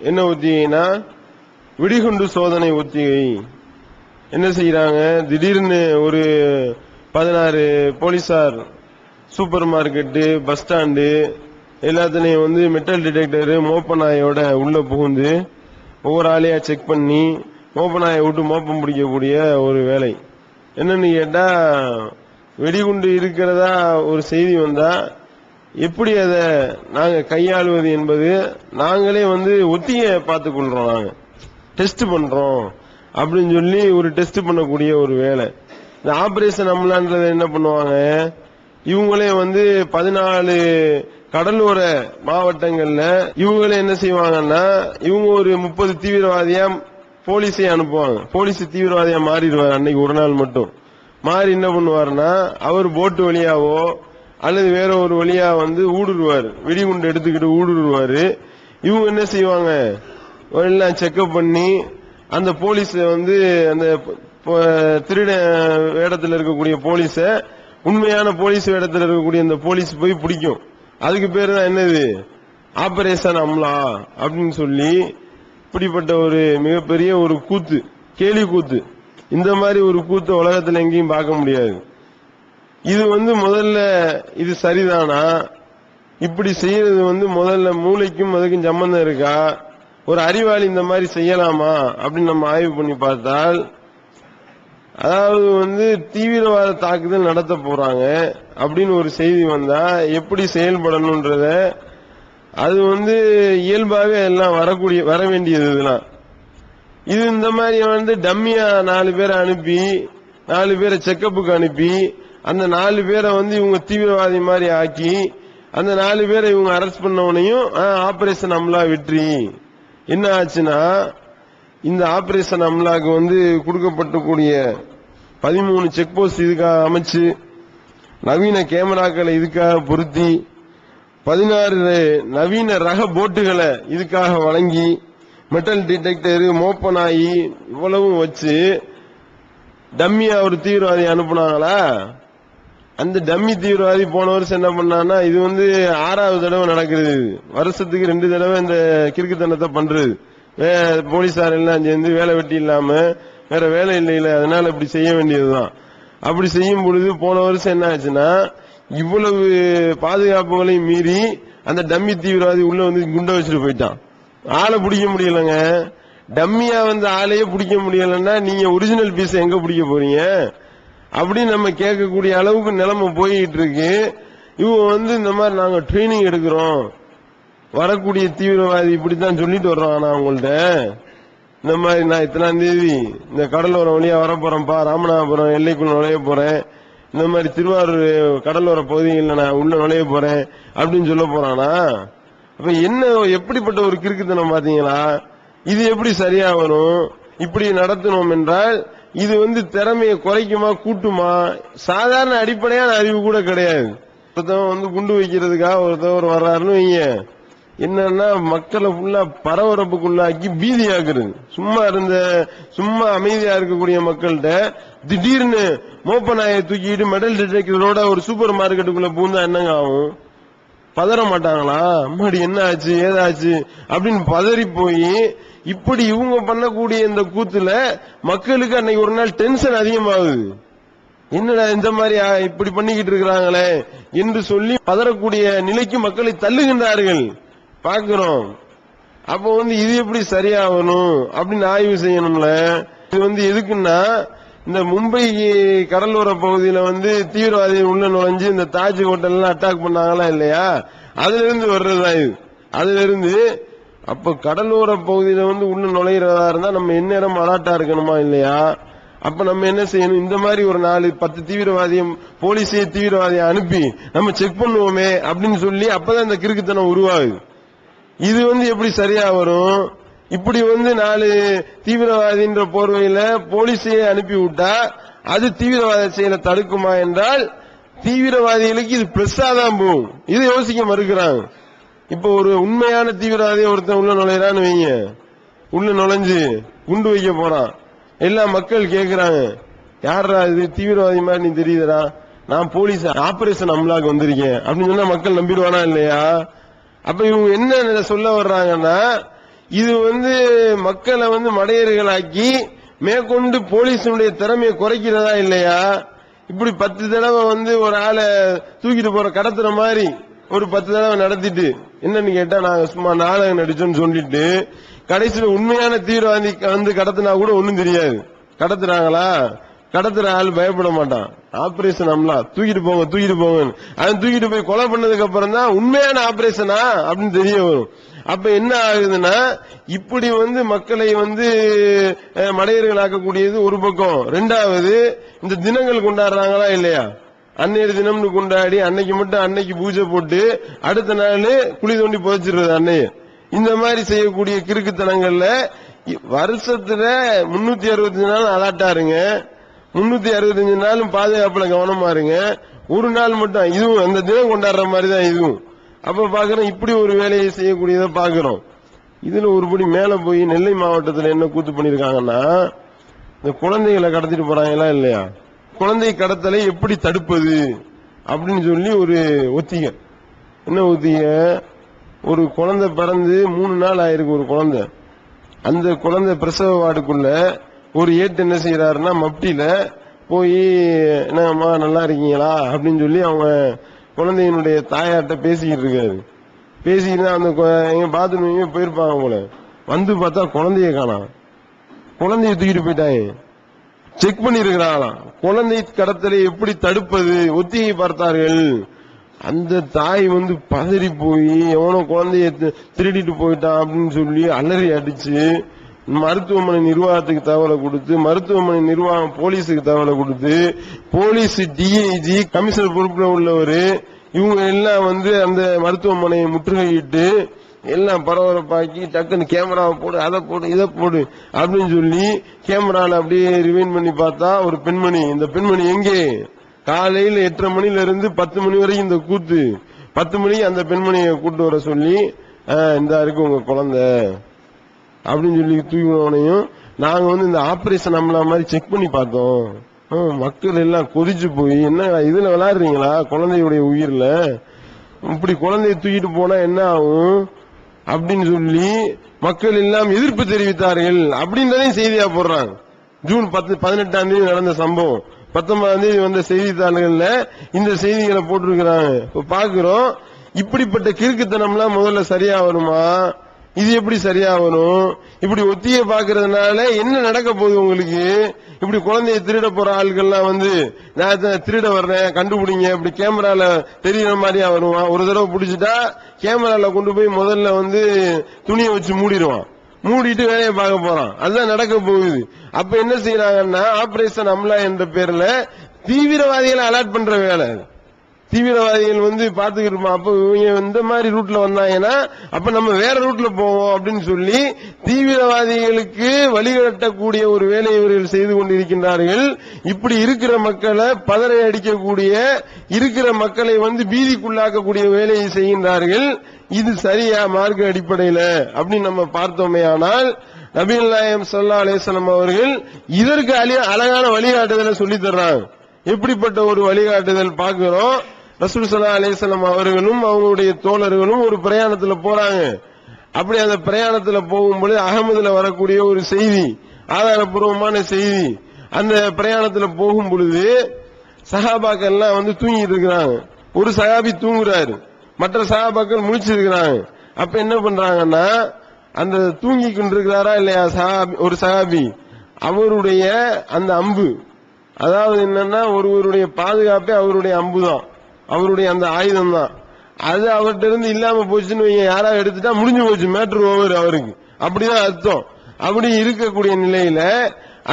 என்ன ஒத்திகைனா வெடிகுண்டு சோதனை ஒத்திகை. என்ன செய்யறாங்க, திடீர்னு ஒரு 16 போலீசார் சூப்பர் மார்க்கெட்டு, பஸ் ஸ்டாண்டு எல்லாத்துலயும் மெட்டல் டிடெக்டர் மோப்ப நாயோட உள்ள புகுந்து ஒவ்வொரு ஆளையா செக் பண்ணி மோப்ப நாயை விட்டு மோப்பம் பிடிக்கக்கூடிய ஒரு வேலை. என்னன்னு கேட்டா, வெடிகுண்டு இருக்கிறதா ஒரு செய்தி வந்தா எப்படி அதை நாங்க கையாளுவது என்பது நாங்களே ஒத்திகை பார்த்துக் கொள்றோம், நாங்க டெஸ்ட் பண்றோம் அப்படின்னு சொல்லி ஒரு டெஸ்ட் பண்ணக்கூடிய ஒரு வேலை. இந்த ஆபரேஷன் அம்லான்றது என்ன பண்ணுவாங்க, இவங்களே 14 கடலோர மாவட்டங்கள்ல இவங்களே என்ன செய்வாங்கன்னா, இவங்க ஒரு 30 தீவிரவாதியா போலீஸை அனுப்புவாங்க. போலீஸ் தீவிரவாதியா மாறிடுவார். அன்னைக்கு ஒரு நாள் மட்டும் மாறி என்ன பண்ணுவாருன்னா, அவர் போட்டு வழியாவோ அல்லது வேற ஒரு வழியா ஊடுருவாரு, வெடிகுண்டு எடுத்துக்கிட்டு ஊடுருவாரு. இவங்க என்ன செய்வாங்க, எல்லாம் செக்அப் பண்ணி அந்த போலீஸ் அந்த திருட வேடத்தில் இருக்கக்கூடிய போலீஸ உண்மையான போலீஸ் வேடத்தில் இருக்கக்கூடிய அந்த போலீஸ் போய் பிடிக்கும். அதுக்கு பேரு தான் என்னது, ஆபரேஷன் அம்லா அப்படின்னு சொல்லி. இப்படிப்பட்ட ஒரு மிகப்பெரிய ஒரு கூத்து, கேலி கூத்து. இந்த மாதிரி ஒரு கூத்து உலகத்தில் எங்கேயும் பார்க்க முடியாது. இது முதல்ல இது சரிதானா, இப்படி செய்யறது முதல்ல மூளைக்கும் அதுக்கும் சம்பந்தம் இருக்கா, ஒரு அறிவாளி இந்த மாதிரி செய்யலாமா அப்படின்னு நம்ம ஆய்வு பண்ணி பார்த்தால், அதாவது தீவிரவாத தாக்குதல் நடத்த போறாங்க அப்படின்னு ஒரு செய்தி வந்தா எப்படி செயல்படணும்ன்றத அது இயல்பாவே எல்லாம் வர வேண்டியது. இதெல்லாம் இது இந்த மாதிரி டம்மியா 4 பேரை அனுப்பி 4 பேரை செக்கப்புக்கு அனுப்பி அந்த 4 பேரை இவங்க தீவிரவாதி மாதிரி ஆக்கி அந்த 4 பேரை இவங்க அரெஸ்ட் பண்ணவனையும் ஆபரேஷன் அம்லா வெற்றி. என்ன ஆச்சுன்னா, இந்த ஆபரேஷன் அம்லாக்கு கொடுக்கப்பட்டக்கூடிய 13 செக் போஸ்ட் இதுக்காக அமைச்சு, நவீன கேமராக்களை இதுக்காக பொருத்தி, 16 நவீன ரக போட்டுகளை இதுக்காக வழங்கி, மெட்டல் டிடெக்டர் மோப்ப நாயி இவ்வளவும் வச்சு டம்மியா ஒரு தீவிரவாதி அனுப்புனாங்களா. அந்த டம்மி தீவிரவாதி போன வருஷம் என்ன பண்ணான்னா, இது 6வது தடவை நடக்கிறது. வருஷத்துக்கு 2 தடவை இந்த கிறுக்குத்தனத்தை பண்றது. போலீசார் எல்லாம் சேர்ந்து வேலை வெட்டி இல்லாம வேற வேலை இல்லை, அதனால இப்படி செய்ய வேண்டியதுதான். அப்படி செய்யும் பொழுது போன வருஷம் என்ன ஆச்சுன்னா, இவ்வளவு பாதுகாப்புகளையும் மீறி அந்த டம்மி தீவிரவாதி உள்ள குண்டை வச்சுட்டு போயிட்டான். ஆளை பிடிக்க முடியலங்க. டம்மியா ஆளையே பிடிக்க முடியலன்னா நீங்க ஒரிஜினல் பீஸ் எங்க பிடிக்க போறீங்க அப்படின்னு நம்ம கேட்கக்கூடிய அளவுக்கு நிலைமை போயிட்டு இருக்கு. இவங்க இந்த மாதிரி நாங்க ட்ரைனிங் எடுக்கிறோம், வரக்கூடிய தீவிரவாதி இப்படித்தான் சொல்லிட்டு வர்றோம். ஆனா அவங்கள்ட்ட இந்த மாதிரி நான் இத்தனாம் தேதி இந்த கடலோர வழியா வரப்போறேன்ப்பா, ராமநாதபுரம் எல்லைக்குள் நுழைய போறேன், இந்த மாதிரி திருவாரூர் கடலோர பகுதிகளில் நான் உள்ள நுழைய போறேன் அப்படின்னு சொல்ல போறானா. அப்ப என்ன எப்படிப்பட்ட ஒரு கிறுக்குத்தனம் பாத்தீங்களா. இது எப்படி சரியா வரும்? இப்படி நடத்தணும் என்றால் இது திறமையை குறைக்குமா கூட்டுமா? சாதாரண அடிப்படையான அறிவு கூட கிடையாது. ஒருத்தவன் குண்டு வைக்கிறதுக்காக ஒருத்தவர் வர்றாருன்னு வைங்க, என்னன்னா மக்களை ஃபுல்லா பரபரப்புக்குள்ளாக்கி பீதியாக்குறது. சும்மா அமைதியா இருக்கக்கூடிய மக்கள்கிட்ட திடீர்னு மோப்ப நாயை தூக்கிட்டு மெட்டல் டிடெக்டரோட ஒரு சூப்பர் மார்க்கெட்டுக்குள்ள பூந்தா என்னங்க ஆகும்? பதற மாட்டாங்களா? அம்மாடி என்ன ஆச்சு ஏதாச்சு அப்படின்னு பதறி போய் இப்படி இவங்க பண்ணக்கூடிய இந்த கூத்துல மக்களுக்கு அன்னைக்கு ஒரு நாள் டென்ஷன் அதிகமாகுது. என்னடா இந்த மாதிரி இப்படி பண்ணிக்கிட்டு இருக்கிறாங்களே என்று சொல்லி பதறக்கூடிய நிலைக்கு மக்களை தள்ளுகின்றார்கள் பார்க்கிறோம். அப்போ இது எப்படி சரியாகணும் அப்படின்னு ஆய்வு செய்யணும்ல. இது எதுக்குன்னா, இந்த மும்பை கடலோர பகுதியில தீவிரவாதிகள் உள்ள நுழைஞ்சு இந்த தாஜ் ஹோட்டல் எல்லாம் அட்டாக் பண்ணாங்களா இல்லையா, அதுல இருந்து வர்றதுதான் இது. அதுல இருந்து அப்ப கடலோர பகுதியில உள்ள நுழைகிறதா இருந்தா நம்ம எந்நேரம் அலாட்டா இருக்கணுமா இல்லையா? அப்ப நம்ம என்ன செய்யணும், இந்த மாதிரி ஒரு 4-10 தீவிரவாதியும் போலீஸே தீவிரவாதியை அனுப்பி நம்ம செக் பண்ணுவோமே அப்படின்னு சொல்லி அப்பதான் இந்த கிறுக்குத்தனம் உருவாகுது. இது எப்படி சரியா வரும்? இப்படி 4 தீவிரவாதின்ற போர்வையில போலீஸையே அனுப்பி விட்டா அது தீவிரவாத செயலை தடுக்குமா என்றால் தீவிரவாதிகளுக்கு இது பிளஸ்ஸா தான் போகும். இதை யோசிக்க மறுக்கிறாங்க. இப்ப ஒரு உண்மையான தீவிரவாதியை ஒருத்தன் உள்ள நுழையிறான்னு வைங்க, உள்ள நுழைஞ்சு குண்டு வைக்க போறான். எல்லா மக்கள் கேட்கிறாங்க, யாரா இது தீவிரவாதி மாதிரி நீ தெரியுதுடா, நான் போலீஸ் ஆபரேஷன் அம்லாக்கு வந்திருக்கேன் அப்படின்னு சொன்னா மக்கள் நம்பிடுவானா இல்லையா? அப்ப இவங்க என்ன சொல்ல வர்றாங்கன்னா, இது மக்களை மடையர்களாக்கி மேற்கொண்டு போலீஸுடைய திறமையை குறைக்கிறதா இல்லையா? இப்படி 10 தடவை ஒரு ஆளை தூக்கிட்டு போற கடத்துற மாதிரி ஒரு 10 தடவை நடத்திட்டு என்னன்னு கேட்டா நாங்க சும்மா நாடகம் நடிச்சோம்னு சொல்லிட்டு கடைசியில் உண்மையான தீவிரவாதி கடத்தினா கூட ஒண்ணும் தெரியாது. கடத்துறாங்களா? கடத்துற ஆள் பயப்பட மாட்டான். ஆபரேஷன் அம்லா தூக்கிட்டு போங்க தூக்கிட்டு போங்க, அவன் தூக்கிட்டு போய் கொலை பண்ணதுக்கு அப்புறம் தான் உண்மையான ஆபரேஷனா அப்படின்னு தெரிய வரும். அப்ப என்ன ஆகுதுன்னா இப்படி மக்களை மடையர்கள் ஆக்கக்கூடியது ஒரு பக்கம். ரெண்டாவது இந்த தினங்கள் கொண்டாடுறாங்களா இல்லையா? அன்னையர் தினம்னு கொண்டாடி அன்னைக்கு மட்டும் அன்னைக்கு பூஜை போட்டு அடுத்த நாள் குழி தோண்டி புதைச்சிடுறது அன்னைய. இந்த மாதிரி செய்யக்கூடிய கிறுக்குத்தனங்கள்ல வருஷத்துல 365 நாள் அலாட்டா இருங்க, 365 நாளும் பாதுகாப்புல கவனமா இருங்க. ஒரு நாள் மட்டும் இதுவும் அந்த தினம் கொண்டாடுற மாதிரி தான் இதுவும். அப்ப பாக்குறோம் இப்படி ஒரு வேலையை செய்யக்கூடியதை பாக்குறோம். இதுல ஒருபடி மேல போய் நெல்லை மாவட்டத்தில் என்ன கூத்து பண்ணிருக்காங்கன்னா இந்த குழந்தைகளை கடத்திட்டு போறாங்களா இல்லையா, குழந்தை கடத்தலை எப்படி தடுப்பது அப்படின்னு சொல்லி ஒரு ஒத்திகை. என்ன ஒத்திகை? ஒரு குழந்தை பிறந்து 3 நாள் ஆயிருக்கு. ஒரு குழந்தை, அந்த குழந்தை பிரசவ வார்டுக்குள்ள ஒரு ஏட்டு என்ன செய்யறாருன்னா மப்டியில போய் என்னம்மா நல்லா இருக்கீங்களா அப்படின்னு சொல்லி அவங்க குழந்தையினுடைய தாயாட்ட பேசிக்கிட்டு இருக்காரு. பேசிக்கிட்டு அந்த எங்க பாத்ரூம் போயிருப்பாங்க போல, பார்த்தா குழந்தைய காணோம். குழந்தைய தூக்கிட்டு போயிட்டாங்க. செக் பண்ணி இருக்கிறாங்களாம் குழந்தை கடத்தலை எப்படி தடுப்பது, ஒத்திகை பார்த்தார்கள். அந்த தாய் பதறி போய் எவனோ குழந்தைய திருடிட்டு போயிட்டான் அப்படின்னு சொல்லி அலறி அடிச்சு மருத்துவமனை நிர்வாகத்துக்கு தகவலை கொடுத்து, மருத்துவமனை நிர்வாகம் போலீஸுக்கு தகவலை கொடுத்து, போலீஸ் டிஐஜி கமிஷனர் பொறுப்புல உள்ளவர் இவங்க எல்லாம் அந்த மருத்துவமனையை முற்றுகையிட்டு எல்லாம் பரபரப்பாக்கி டக்குன்னு கேமராவை போடு, அதை போடு, இதை போடு அப்படின்னு சொல்லி கேமரால அப்படியே ரிவைண்ட் பண்ணி பார்த்தா ஒரு பெண்மணி. இந்த பெண்மணி எங்கே? காலையில் 8:30 மணில இருந்து 10 மணி வரைக்கும் இந்த கூத்து. 10 மணிக்கு அந்த பெண்மணியை கூட்டு வர சொல்லி இந்த இருக்கு உங்க குழந்தை அப்படின்னு சொல்லி தூக்கினவனையும் நாங்க இந்த ஆபரேஷன் அம்லா மாதிரி செக் பண்ணி பார்த்தோம். மக்கள் எல்லாம் கொதிச்சு போய் என்ன இதுல விளையாடுறீங்களா குழந்தையுடைய உயிர்ல, இப்படி குழந்தைய தூக்கிட்டு போனா என்ன ஆகும் அப்படின்னு சொல்லி மக்கள் எல்லாம் எதிர்ப்பு தெரிவித்தார்கள் அப்படின்றதையும் செய்தியா போடுறாங்க. ஜூன் 18ஆம் தேதி நடந்த சம்பவம் 19ஆம் தேதி வந்த செய்தித்தாள்கள்ல இந்த செய்திகளை போட்டிருக்கிறாங்க. இப்ப பாக்குறோம் இப்படிப்பட்ட கிறுக்குத்தனம்லாம் முதல்ல சரியா வருமா? இது எப்படி சரியா வரும்? இப்படி ஒத்தியை பாக்குறதுனால என்ன நடக்க போகுது உங்களுக்கு? இப்படி குழந்தைய திருட போற ஆட்கள்லாம் நான் திருட வர்றேன் கண்டுபிடிங்க இப்படி கேமரால தெரியற மாதிரியா வருவான். ஒரு தடவை பிடிச்சிட்டா கேமரால கொண்டு போய் முதல்ல துணியை வச்சு மூடிடுவான், மூடிட்டு வேலையை பார்க்க போறான். அதுதான் நடக்க போகுது. அப்ப என்ன செய்யறாங்கன்னா ஆபரேஷன் அம்லா என்ற பேர்ல தீவிரவாதிகளை அலர்ட் பண்ற வேலை. தீவிரவாதிகள் பாத்துக்கிட்டு இருப்பான். அப்ப இவங்க இந்த மாதிரி ரூட்ல வந்தாங்கன்னா அப்ப நம்ம வேற ரூட்ல போவோம் அப்படின்னு சொல்லி தீவிரவாதிகளுக்கு வழிகட்டக்கூடிய ஒரு வேலையை இவர்கள் செய்து கொண்டிருக்கின்றார்கள். இப்படி இருக்கிற மக்களை பதறை அடிக்கக்கூடிய, இருக்கிற மக்களை பீதிக்குள்ளாக்கக்கூடிய வேலையை செய்கின்றார்கள். இது சரியா மார்க்க அடிப்படையில அப்படின்னு நம்ம பார்த்தோமே. ஆனால் நபிகள் நாயகம் ஸல்லல்லாஹு அலைஹி வஸல்லம் அவர்கள் இதற்கு அழகான வழிகாட்டுதலை சொல்லி தர்றாங்க. எப்படிப்பட்ட ஒரு வழிகாட்டுதல் பார்க்கிறோம். ரசூல் ஸல்லல்லாஹு அலைஹி வஸல்லம் அவர்களும் அவங்களுடைய தோழர்களும் ஒரு பிரயாணத்துல போறாங்க. அப்படி அந்த பிரயாணத்துல போகும்போது அகமதுல வரக்கூடிய ஒரு செய்தி, ஆதாரப்பூர்வமான செய்தி. அந்த பிரயாணத்துல போகும் பொழுது சஹாபாக்கள் எல்லாம் தூங்கிட்டு இருக்கிறாங்க. ஒரு சஹாபி தூங்குறாரு, மற்ற சஹாபாக்கள் முழிச்சிருக்கிறாங்க. அப்ப என்ன பண்றாங்கன்னா அந்த தூங்கி கொண்டிருக்கிறாரா இல்லையா ஒரு சஹாபி, அவருடைய அந்த அம்பு, அதாவது என்னன்னா ஒருவருடைய பாதுகாப்பே அவருடைய அம்பு தான், அவருடைய அந்த ஆயுதம் தான். அது அவர்கிட்ட இருந்து இல்லாம போச்சுன்னு யாராவது எடுத்துட்டா முடிஞ்சு போச்சு, மேட்ரு ஓவர் அவருக்கு, அப்படிதான் அர்த்தம். அப்படி இருக்கக்கூடிய நிலையில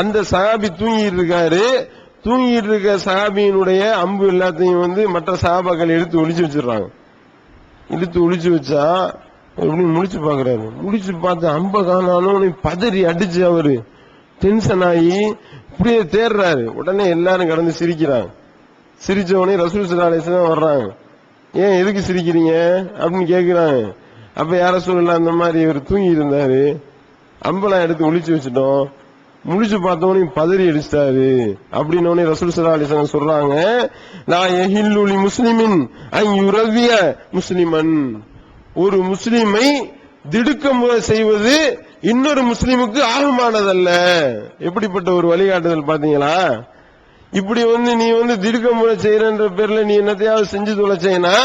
அந்த சஹாபி தூங்கிட்டு இருக்காரு. தூங்கிட்டு இருக்க சஹாபியினுடைய அம்பு எல்லாத்தையும் மற்ற சஹாபாக்கள் எடுத்து ஒளிச்சு வச்சிடறாங்க. எடுத்து ஒளிச்சு வச்சா எப்படி முடிச்சு பாக்குறாரு. முடிச்சு பார்த்து அம்ப காணாலும் பதறி அடிச்சு அவரு டென்ஷன் ஆகி இப்படியே தேடுறாரு. உடனே எல்லாரும் கடந்து சிரிக்கிறாங்க. சிரிச்ச உடனே ரசூல் ஸல்லல்லாஹு அலைஹி வஸல்லம் வர்றாங்க. ஏன் எதுக்கு சிரிக்கிறீங்க அப்படின்னு கேட்கிறாங்க. அப்ப யார சொல்லலாம், அந்த மாதிரி இவர் தூங்கி இருந்தாரு, அம்பெல்லாம் எடுத்து ஒளிச்சு வச்சுட்டோம், முடிச்சு பார்த்தவனே பதறி அடிச்சிட்டாரு அப்படின்னு ரசூல் ஸல்லல்லாஹு அலைஹி வஸல்லம் சொல்றாங்க. லா யஹில்லு லி முஸ்லிமின் அன் யுரவிய முஸ்லிமன், ஒரு முஸ்லிமை திடுக்கமுறை செய்வது இன்னொரு முஸ்லிமுக்கு ஆகுமானதல்ல. எப்படிப்பட்ட ஒரு வழிகாட்டுதல் பாத்தீங்களா? இப்படி நீ திடுக்கமுறை செய்யறன்ற பேர்ல நீ என்னத்தையாவது செஞ்சு தொலைச்சேன்னா,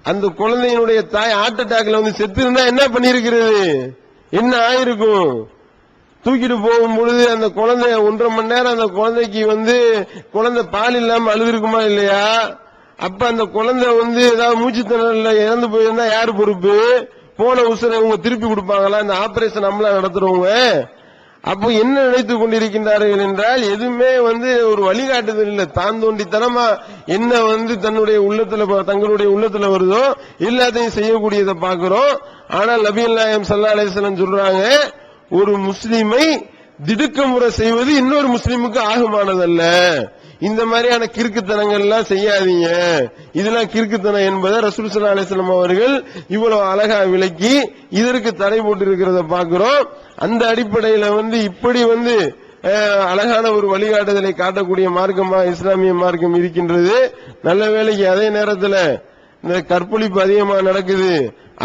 அந்த குழந்தையினுடைய தாய் ஹார்ட் அட்டாக்ல செத்து இருந்தா என்ன பண்ணிருக்கிறது, என்ன ஆயிருக்கும்? தூக்கிட்டு போகும்பொழுது அந்த குழந்தை 1.5 மணி நேரம் அந்த குழந்தைக்கு குழந்தை பால் இல்லாம அழுதுருக்குமா இல்லையா? அப்ப அந்த குழந்தை ஏதாவது மூச்சு திணறல்ல இறந்து போயிருந்தா யாரு பொறுப்பு? போன உசுரை இவங்க திருப்பி கொடுப்பாங்களா? இந்த ஆபரேஷன் நம்மளா நடத்துறவங்க. அப்போ என்ன நினைத்துக் கொண்டிருக்கின்றார்கள் என்றால், எதுவுமே ஒரு வழிகாட்டுதல் இல்ல, தான் தோண்டித்தனமா என்ன தன்னுடைய உள்ளத்துல தங்களுடைய உள்ளத்துல வருதோ எல்லாத்தையும் செய்யக்கூடியதை பார்க்கிறோம். ஆனால் நபிகள் நாயகம் ஸல்லல்லாஹு அலைஹி வஸல்லம் சொல்றாங்க, ஒரு முஸ்லிமை திடுக்கமுறை செய்வது இன்னொரு முஸ்லிமுக்கு ஆகுமானதல்ல. இந்த மாதிரியான கிறுக்குத்தனங்கள் எல்லாம் செய்யாதீங்க, இதெல்லாம் கிறுக்குத்தனம் என்பதை ரசூல் ஸல்லல்லாஹு அலைஹி வஸல்லம் அவர்கள் இவ்வளவு அழகா விளக்கி இதற்கு தடை போட்டு இருக்கிறத பார்க்கிறோம். அந்த அடிப்படையில இப்படி அழகான ஒரு வழிகாட்டுதலை காட்டக்கூடிய மார்க்கமா இஸ்லாமிய மார்க்கம் இருக்கின்றது. நல்ல வேளைக்கு அதே நேரத்தில் இந்த கற்பழிப்பு அதிகமா நடக்குது,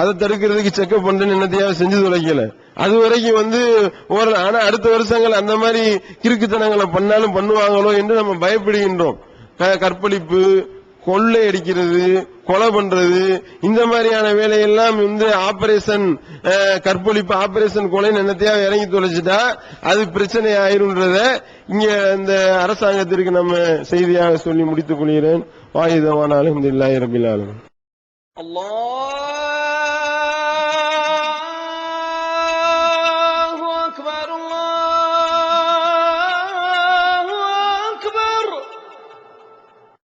அதை தடுக்கிறதுக்கு செக்அப் பண்றேன்னு என்னத்தையாவது செஞ்சு தொலைக்கல. அது வரைக்கும் ஆனா அடுத்த வருஷங்கள் அந்த மாதிரி கிறுக்குத்தனங்களை பண்ணாலும் பண்ணுவாங்களோ என்று நம்ம பயப்படுகின்றோம். கற்பழிப்பு, கொள்ளை அடிக்கிறது, கொலை பண்றது, இந்த மாதிரியான வேலையெல்லாம் ஆபரேஷன் கற்பழிப்பு, ஆபரேஷன் கொலைன்னு என்னத்தையாவது இறங்கி தொலைச்சிட்டா அது பிரச்சனை ஆயிரும்ன்றத இங்க இந்த அரசாங்கத்திற்கு நம்ம செய்தியாக சொல்லி முடித்துக் கொள்கிறேன். வாஹிதவான அல்ஹம்துலில்லாஹி ரப்பில் ஆலமீன். அல்லாஹ்